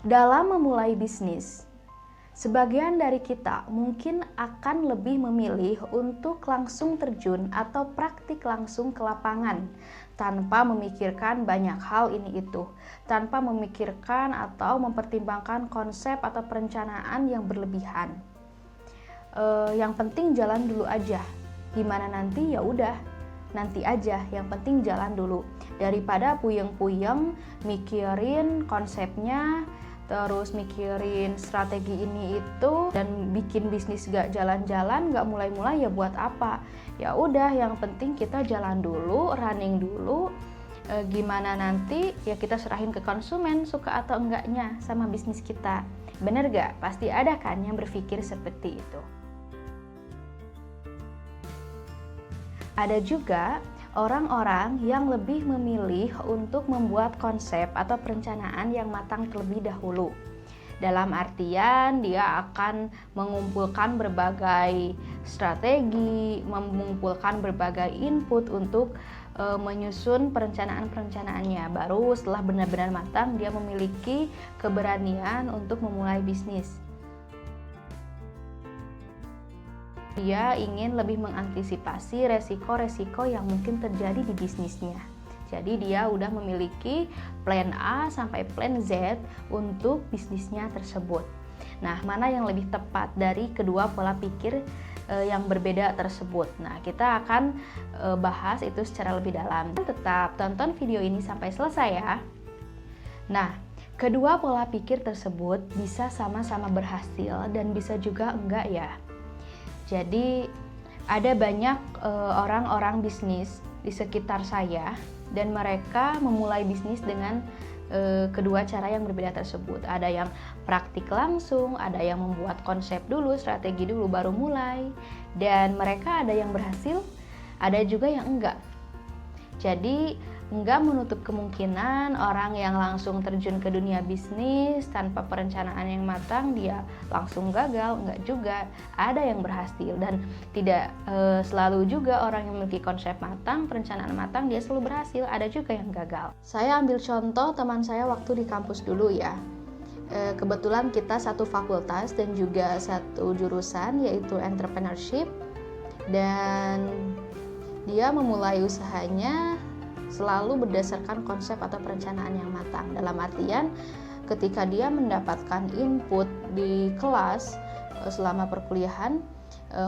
Dalam memulai bisnis, sebagian dari kita mungkin akan lebih memilih untuk langsung terjun atau praktik langsung ke lapangan tanpa memikirkan banyak hal ini itu, tanpa memikirkan atau mempertimbangkan konsep atau perencanaan yang berlebihan. Yang penting jalan dulu aja. Gimana nanti ya udah, nanti aja. Yang penting jalan dulu. Daripada puyeng-puyeng mikirin konsepnya, terus mikirin strategi ini itu, dan bikin bisnis gak jalan-jalan, gak mulai-mulai, ya buat apa? Ya udah, yang penting kita jalan dulu, running dulu. Gimana nanti ya kita serahin ke konsumen suka atau enggaknya sama bisnis kita. Bener gak? Pasti ada kan yang berpikir seperti itu. Ada juga orang-orang yang lebih memilih untuk membuat konsep atau perencanaan yang matang terlebih dahulu. Dalam artian dia akan mengumpulkan berbagai strategi, mengumpulkan berbagai input untuk menyusun perencanaan-perencanaannya. Baru setelah benar-benar matang dia memiliki keberanian untuk memulai bisnis. Dia ingin lebih mengantisipasi resiko-resiko yang mungkin terjadi di bisnisnya. Jadi dia udah memiliki plan A sampai plan Z untuk bisnisnya tersebut. Nah, mana yang lebih tepat dari kedua pola pikir yang berbeda tersebut? Nah, kita akan bahas itu secara lebih dalam. Tetap tonton video ini sampai selesai ya. Nah, kedua pola pikir tersebut bisa sama-sama berhasil dan bisa juga enggak ya. Jadi ada banyak orang-orang bisnis di sekitar saya dan mereka memulai bisnis dengan kedua cara yang berbeda tersebut. Ada yang praktik langsung, ada yang membuat konsep dulu, strategi dulu baru mulai, dan mereka ada yang berhasil, ada juga yang enggak. Jadi enggak menutup kemungkinan orang yang langsung terjun ke dunia bisnis tanpa perencanaan yang matang dia langsung gagal, enggak juga. Ada yang berhasil dan tidak selalu juga orang yang memiliki konsep matang, perencanaan matang dia selalu berhasil, ada juga yang gagal. Saya ambil contoh teman saya waktu di kampus dulu ya. Kebetulan kita satu fakultas dan juga satu jurusan yaitu entrepreneurship, dan dia memulai usahanya selalu berdasarkan konsep atau perencanaan yang matang. Dalam artian ketika dia mendapatkan input di kelas selama perkuliahan,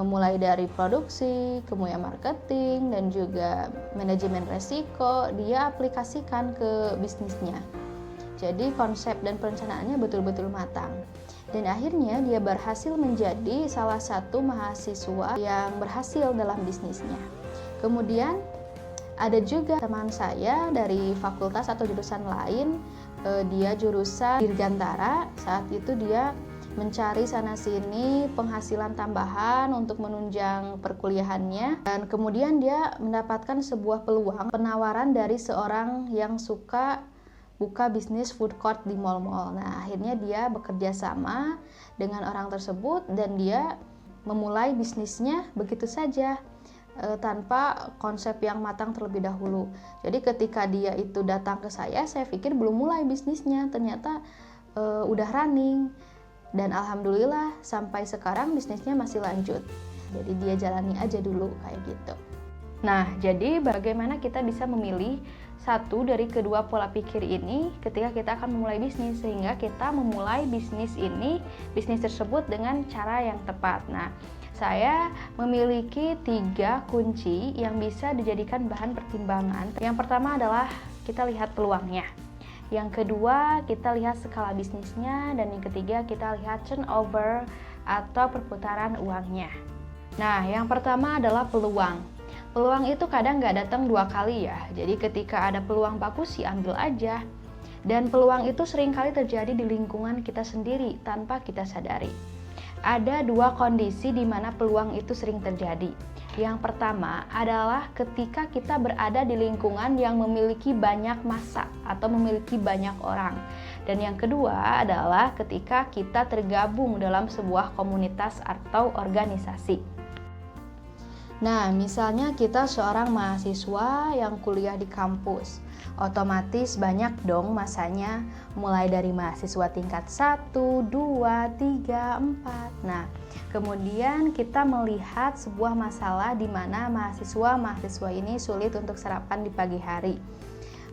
mulai dari produksi, kemudian marketing, dan juga manajemen resiko, dia aplikasikan ke bisnisnya. Jadi konsep dan perencanaannya betul-betul matang. Dan akhirnya dia berhasil menjadi salah satu mahasiswa yang berhasil dalam bisnisnya. Kemudian ada juga teman saya dari fakultas atau jurusan lain, dia jurusan Dirgantara. Saat itu dia mencari sana-sini penghasilan tambahan untuk menunjang perkuliahannya, dan kemudian dia mendapatkan sebuah peluang penawaran dari seorang yang suka buka bisnis food court di mall-mall. Nah, akhirnya dia bekerja sama dengan orang tersebut dan dia memulai bisnisnya begitu saja, tanpa konsep yang matang terlebih dahulu. Jadi ketika dia itu datang ke saya pikir belum mulai bisnisnya, ternyata udah running, dan alhamdulillah sampai sekarang bisnisnya masih lanjut. Jadi dia jalani aja dulu kayak gitu. Nah, jadi bagaimana kita bisa memilih satu dari kedua pola pikir ini ketika kita akan memulai bisnis, sehingga kita memulai bisnis tersebut dengan cara yang tepat. Nah, saya memiliki 3 kunci yang bisa dijadikan bahan pertimbangan. Yang pertama adalah kita lihat peluangnya. Yang kedua, kita lihat skala bisnisnya. Dan yang ketiga, kita lihat turnover atau perputaran uangnya. Nah, yang pertama adalah peluang. Peluang itu kadang nggak datang 2 kali ya. Jadi ketika ada peluang bagus sih ambil aja. Dan peluang itu seringkali terjadi di lingkungan kita sendiri tanpa kita sadari. Ada 2 kondisi di mana peluang itu sering terjadi. Yang pertama adalah ketika kita berada di lingkungan yang memiliki banyak massa atau memiliki banyak orang. Dan yang kedua adalah ketika kita tergabung dalam sebuah komunitas atau organisasi. Nah, misalnya kita seorang mahasiswa yang kuliah di kampus, otomatis banyak dong masanya mulai dari mahasiswa tingkat 1, 2, 3, 4. Nah, kemudian kita melihat sebuah masalah di mana mahasiswa ini sulit untuk sarapan di pagi hari.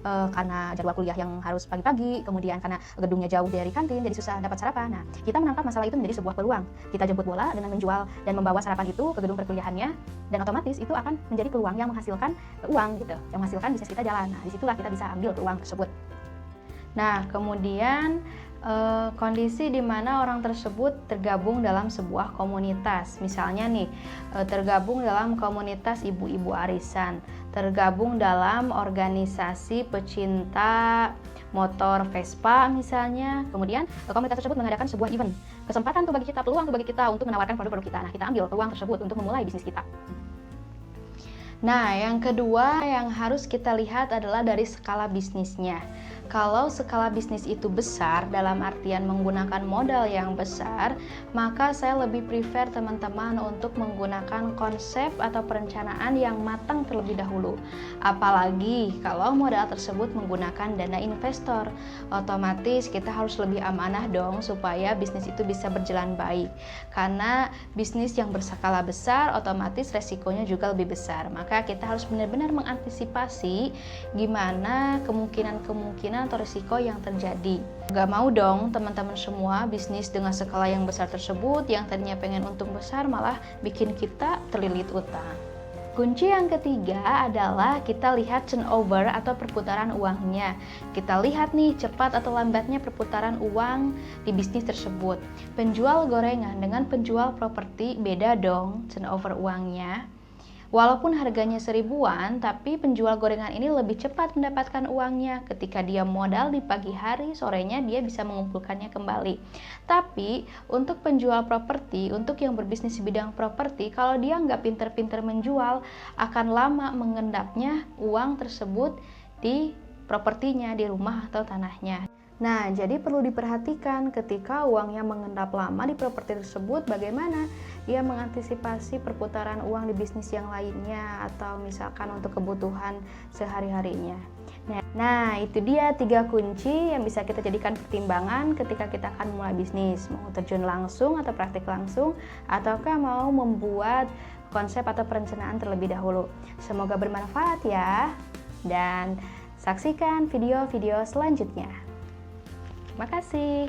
Karena jadwal kuliah yang harus pagi-pagi, kemudian karena gedungnya jauh dari kantin, jadi susah dapat sarapan. Nah, kita menangkap masalah itu menjadi sebuah peluang. Kita jemput bola dengan menjual dan membawa sarapan itu ke gedung perkuliahannya, dan otomatis itu akan menjadi peluang yang menghasilkan uang gitu, yang menghasilkan bisnis kita jalan. Nah, disitulah kita bisa ambil peluang tersebut. Nah, kemudian kondisi di mana orang tersebut tergabung dalam sebuah komunitas. Misalnya nih, tergabung dalam komunitas ibu-ibu arisan, tergabung dalam organisasi pecinta motor Vespa misalnya. Kemudian komunitas tersebut mengadakan sebuah event. Kesempatan tuh bagi kita, peluang tuh bagi kita untuk menawarkan produk-produk kita. Nah, kita ambil peluang tersebut untuk memulai bisnis kita. Nah, yang kedua yang harus kita lihat adalah dari skala bisnisnya. Kalau skala bisnis itu besar, dalam artian menggunakan modal yang besar, maka saya lebih prefer teman-teman untuk menggunakan konsep atau perencanaan yang matang terlebih dahulu. Apalagi kalau modal tersebut menggunakan dana investor, otomatis kita harus lebih amanah dong supaya bisnis itu bisa berjalan baik. Karena bisnis yang berskala besar, otomatis resikonya juga lebih besar. Maka kita harus benar-benar mengantisipasi gimana kemungkinan atau risiko yang terjadi. Gak mau dong teman-teman semua bisnis dengan skala yang besar tersebut yang tadinya pengen untung besar malah bikin kita terlilit utang. Kunci yang ketiga adalah kita lihat turnover atau perputaran uangnya. Kita lihat nih cepat atau lambatnya perputaran uang di bisnis tersebut. Penjual gorengan dengan penjual properti beda dong turnover uangnya. Walaupun harganya seribuan, tapi penjual gorengan ini lebih cepat mendapatkan uangnya. Ketika dia modal di pagi hari, sorenya dia bisa mengumpulkannya kembali. Tapi untuk penjual properti, untuk yang berbisnis di bidang properti, kalau dia nggak pinter-pinter menjual, akan lama mengendapnya uang tersebut di propertinya, di rumah atau tanahnya. Nah, jadi perlu diperhatikan ketika uangnya mengendap lama di properti tersebut, bagaimana dia mengantisipasi perputaran uang di bisnis yang lainnya atau misalkan untuk kebutuhan sehari-harinya. Nah, itu dia 3 kunci yang bisa kita jadikan pertimbangan ketika kita akan mulai bisnis, mau terjun langsung atau praktik langsung, ataukah mau membuat konsep atau perencanaan terlebih dahulu. Semoga bermanfaat ya, dan saksikan video-video selanjutnya. Terima kasih.